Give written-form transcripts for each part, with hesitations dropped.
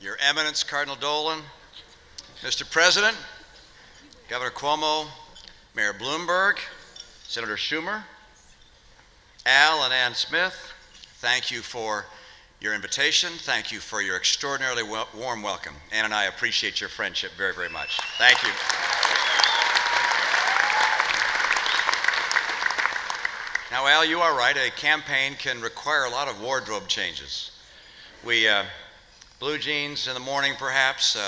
Your Eminence, Cardinal Dolan, Mr. President, Governor Cuomo, Mayor Bloomberg, Senator Schumer, Al and Ann Smith, thank you for your invitation. Thank you for your extraordinarily warm welcome. Ann and I appreciate your friendship very, very much. Thank you. Now, Al, you are right. A campaign can require a lot of wardrobe changes. Blue jeans in the morning, perhaps,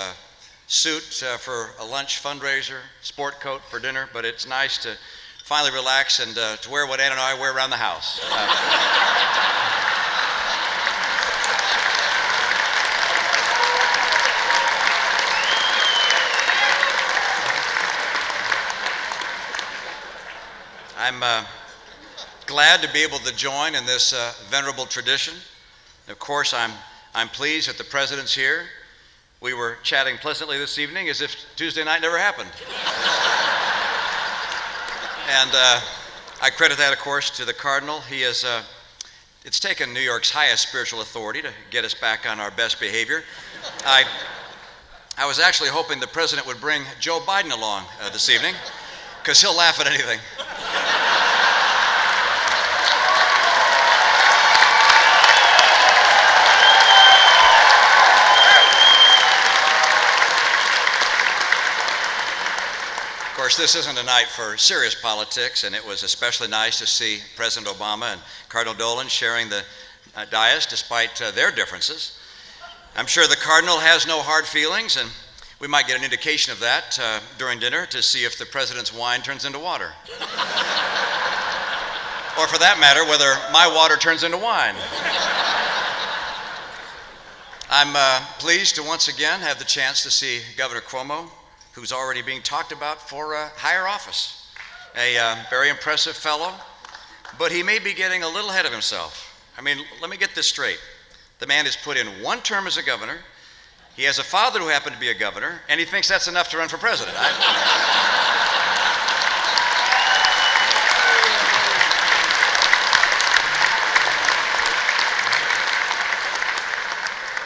suit for a lunch fundraiser, sport coat for dinner, but it's nice to finally relax and to wear what Ann and I wear around the house. I'm glad to be able to join in this venerable tradition. Of course, I'm pleased that the President's here. We were chatting pleasantly this evening as if Tuesday night never happened. And I credit that, of course, to the Cardinal. It's taken New York's highest spiritual authority to get us back on our best behavior. I was actually hoping the President would bring Joe Biden along this evening, because he'll laugh at anything. Of course, this isn't a night for serious politics, and it was especially nice to see President Obama and Cardinal Dolan sharing the dais despite their differences. I'm sure the Cardinal has no hard feelings, and we might get an indication of that during dinner to see if the President's wine turns into water. Or for that matter, whether my water turns into wine. I'm pleased to once again have the chance to see Governor Cuomo, who's already being talked about for higher office. A very impressive fellow, but he may be getting a little ahead of himself. I mean, let me get this straight. The man has put in one term as a governor, he has a father who happened to be a governor, and he thinks that's enough to run for president.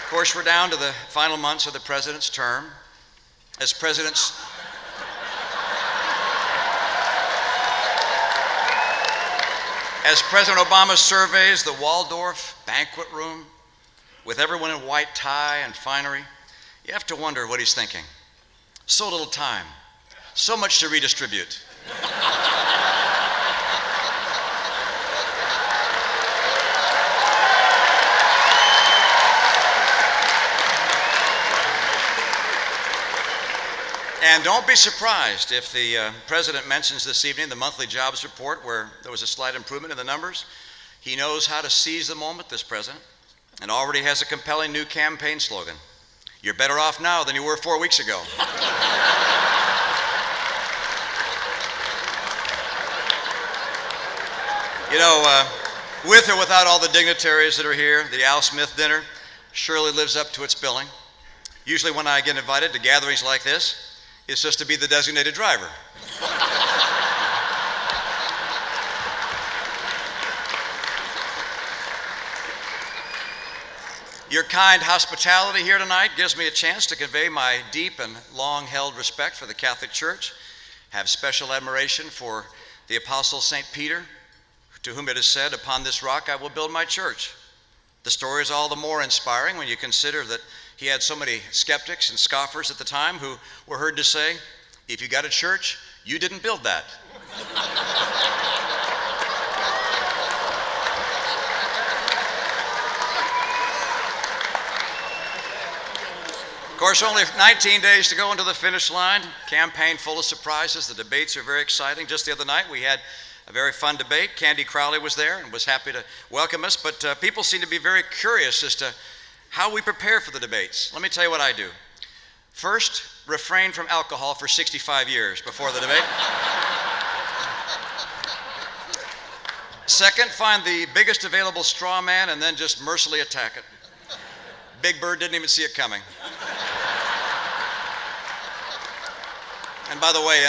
Of course, we're down to the final months of the President's term. As President Obama surveys the Waldorf banquet room with everyone in white tie and finery, you have to wonder what he's thinking. So little time, so much to redistribute. And don't be surprised if the President mentions this evening the monthly jobs report where there was a slight improvement in the numbers. He knows how to seize the moment, this President, and already has a compelling new campaign slogan. You're better off now than you were 4 weeks ago. You know, with or without all the dignitaries that are here, the Al Smith dinner surely lives up to its billing. Usually when I get invited to gatherings like this, it's just to be the designated driver. Your kind hospitality here tonight gives me a chance to convey my deep and long-held respect for the Catholic Church, have special admiration for the Apostle St. Peter, to whom it is said, "Upon this rock I will build my church." The story is all the more inspiring when you consider that he had so many skeptics and scoffers at the time who were heard to say, "If you got a church, you didn't build that." Of course, only 19 days to go into the finish line. Campaign full of surprises. The debates are very exciting. Just the other night, we had a very fun debate. Candy Crowley was there and was happy to welcome us, but people seem to be very curious as to how we prepare for the debates. Let me tell you what I do. First, refrain from alcohol for 65 years before the debate. Second, find the biggest available straw man and then just mercilessly attack it. Big Bird didn't even see it coming. And by the way,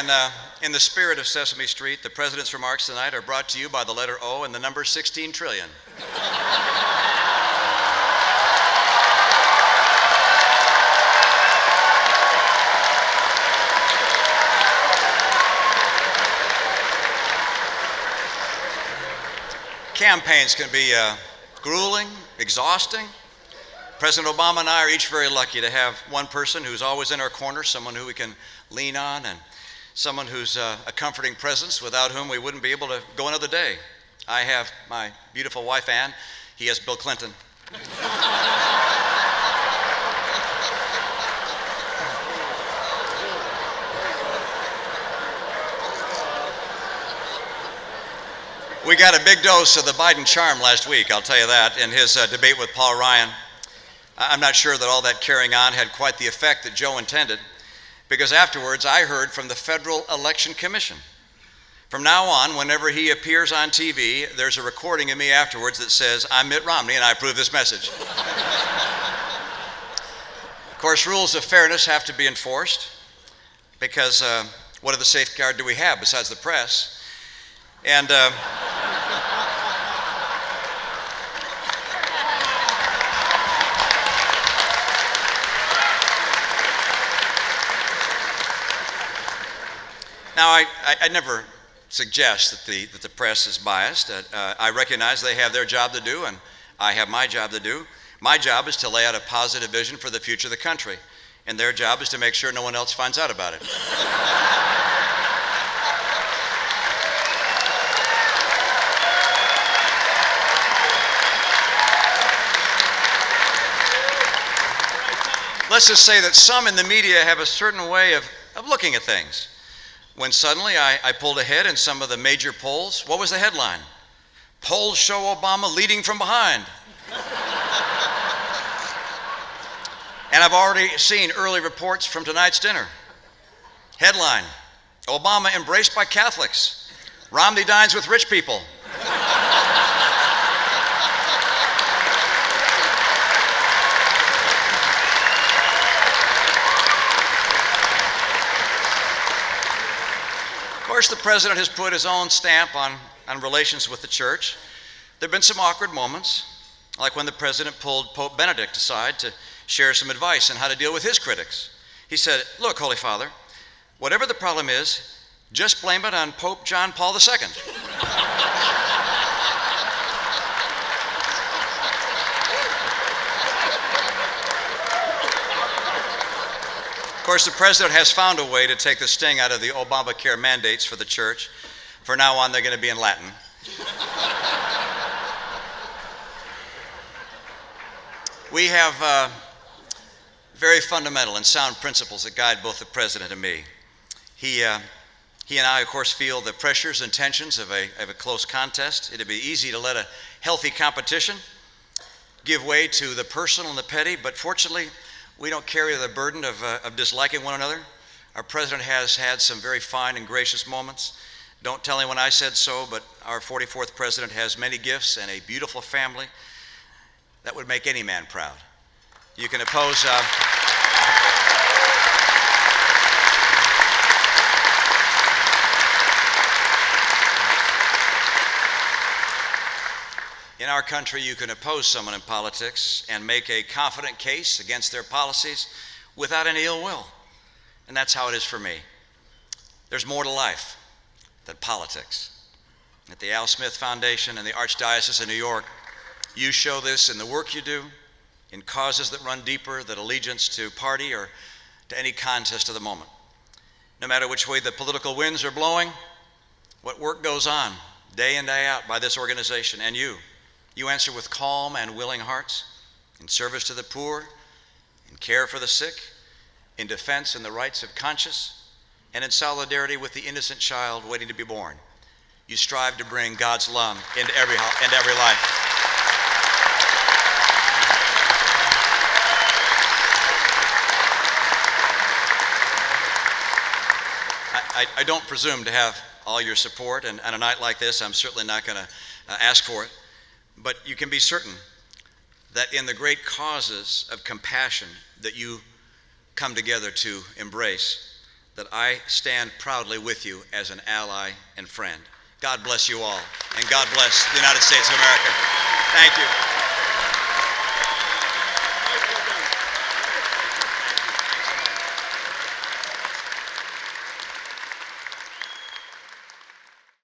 in the spirit of Sesame Street, the President's remarks tonight are brought to you by the letter O and the number 16 trillion. campaigns can be grueling, exhausting. President Obama and I are each very lucky to have one person who's always in our corner, someone who we can lean on, and someone who's a comforting presence without whom we wouldn't be able to go another day. I have my beautiful wife, Ann. He has Bill Clinton. We got a big dose of the Biden charm last week, I'll tell you that, in his debate with Paul Ryan. I'm not sure that all that carrying on had quite the effect that Joe intended, because afterwards I heard from the Federal Election Commission. From now on, whenever he appears on TV, there's a recording of me afterwards that says, "I'm Mitt Romney and I approve this message." Of course, rules of fairness have to be enforced, because what other safeguard do we have besides the press? And now, I never suggest that the press is biased. I recognize they have their job to do, and I have my job to do. My job is to lay out a positive vision for the future of the country, and their job is to make sure no one else finds out about it. Let's just say that some in the media have a certain way of looking at things. When suddenly I pulled ahead in some of the major polls, what was the headline? "Polls show Obama leading from behind." And I've already seen early reports from tonight's dinner. Headline: "Obama embraced by Catholics. Romney dines with rich people." Of course, the president has put his own stamp on relations with the church. There have been some awkward moments, like when the president pulled Pope Benedict aside to share some advice on how to deal with his critics. He said, "Look, Holy Father, whatever the problem is, just blame it on Pope John Paul II." Of course, the president has found a way to take the sting out of the Obamacare mandates for the church. From now on, they're going to be in Latin. We have very fundamental and sound principles that guide both the president and me. He and I, of course, feel the pressures and tensions of a close contest. It'd be easy to let a healthy competition give way to the personal and the petty, but fortunately, we don't carry the burden of disliking one another. Our president has had some very fine and gracious moments. Don't tell anyone I said so, but our 44th president has many gifts and a beautiful family that would make any man proud. You can oppose... In our country, you can oppose someone in politics and make a confident case against their policies without any ill will. And that's how it is for me. There's more to life than politics. At the Al Smith Foundation and the Archdiocese of New York, you show this in the work you do, in causes that run deeper than allegiance to party or to any contest of the moment. No matter which way the political winds are blowing, what work goes on day in, day out by this organization and you. You answer with calm and willing hearts, in service to the poor, in care for the sick, in defense and the rights of conscience, and in solidarity with the innocent child waiting to be born. You strive to bring God's love into every life. I don't presume to have all your support, and on a night like this, I'm certainly not going to ask for it. But you can be certain that in the great causes of compassion that you come together to embrace, that I stand proudly with you as an ally and friend. God bless you all, and God bless the United States of America. Thank you.